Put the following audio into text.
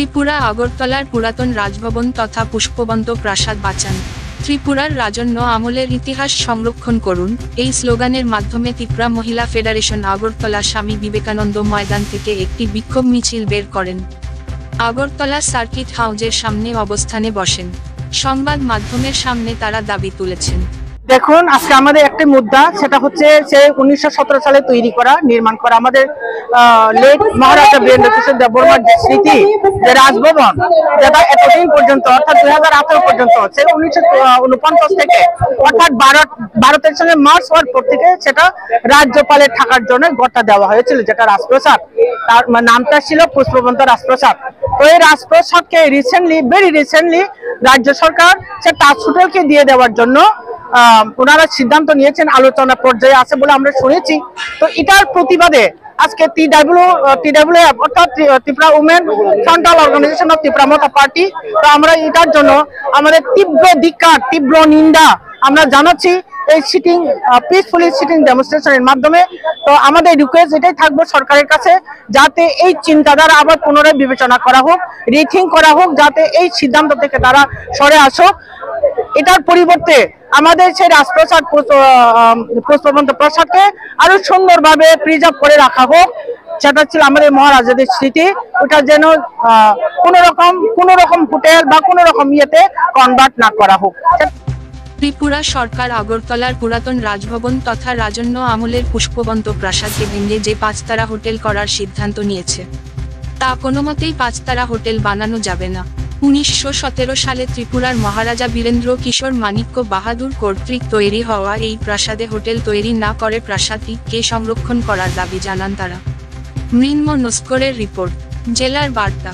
ত্রিপুরা আগরতলার পুরাতন রাজভবন তথা পুষ্পবন্ত প্রাসাদ বাঁচান। ত্রিপুরার রাজন্য আমলের ইতিহাস সংরক্ষণ করুন, এই স্লোগানের মাধ্যমে ত্রিপুরা মহিলা ফেডারেশন আগরতলা স্বামী বিবেকানন্দ ময়দান থেকে একটি বিক্ষোভ মিছিল বের করেন। আগরতলা সার্কিট হাউজের সামনে অবস্থানে বসেন। সংবাদ মাধ্যমের সামনে তারা দাবি তুলেছেন। দেখুন, আজকে আমাদের একটি মুদ্রা, সেটা হচ্ছে সে 1917 সালে তৈরি করা, নির্মাণ করা আমাদের লেট মহারাজা বীরেন্দ্র কিশোর দেববর্মার যে স্মৃতি, যে রাজভবন, যেটা এতদিন পর্যন্ত অর্থাৎ 2018 পর্যন্ত, সে 1949 থেকে অর্থাৎ ভারতের সঙ্গে মার্চ হওয়ার পর থেকে সেটা রাজ্যপালের থাকার জন্য গড়টা দেওয়া হয়েছিল, যেটা রাজপ্রসাদ। তার নামটা ছিল পুষ্পবন্ত রাজপ্রসাদ। তো এই রাজপ্রসাদকে ভেরি রিসেন্টলি রাজ্য সরকার সে তাজ হোটেলকে দিয়ে দেওয়ার জন্য ওনারা সিদ্ধান্ত নিয়েছেন, আলোচনা পর্যায়ে আছে বলে আমরা শুনেছি। তো এটার প্রতিবাদে আজকে TWF অর্থাৎ Tripura women frontal organisation of Tripura Motha party, তো আমরা এটার জন্য আমাদের তীব্র ধিক্কার, তীব্র নিন্দা আমরা জানাচ্ছি এই পিসফুলি সিটিং ডেমনস্ট্রেশনের মাধ্যমে। তো আমাদের রিকোয়েস্ট এটাই থাকবে সরকারের কাছে, যাতে এই চিন্তাধারা আবার পুনরায় বিবেচনা করা হোক, রিথিঙ্ক করা হোক, যাতে এই সিদ্ধান্ত থেকে তারা সরে আসুক। এটার পরিবর্তে আমাদের সেই রাজপ্রসাদ পুষ্পবন্ত প্রাসাদকে আরো সুন্দরভাবে প্রিজার্ভ করে রাখা হোক, সেটা ছিল আমাদের মহারাজাদের স্মৃতি। ওটা যেন কোন রকম হোটেল বা কোন রকম ইয়েতে কনভার্ট না করা হোক। ত্রিপুরা সরকার আগরতলার পুরাতন রাজভবন তথা রাজন্য আমলের পুষ্পবন্ত প্রাসাদকে ভেঙে যে 5 তারা হোটেল করার সিদ্ধান্ত নিয়েছে, তা কোনোমতেই 5 তারা হোটেল বানানো যাবে না। 1917 সালে ত্রিপুরার মহারাজা বীরেন্দ্র কিশোর মাণিক্য বাহাদুর কর্তৃক তৈরি হওয়া এই প্রাসাদে হোটেল তৈরি না করে প্রাসাদটিকে সংরক্ষণ করার দাবি জানান তারা। মৃন্ময় নস্করের রিপোর্ট, জেলার বার্তা।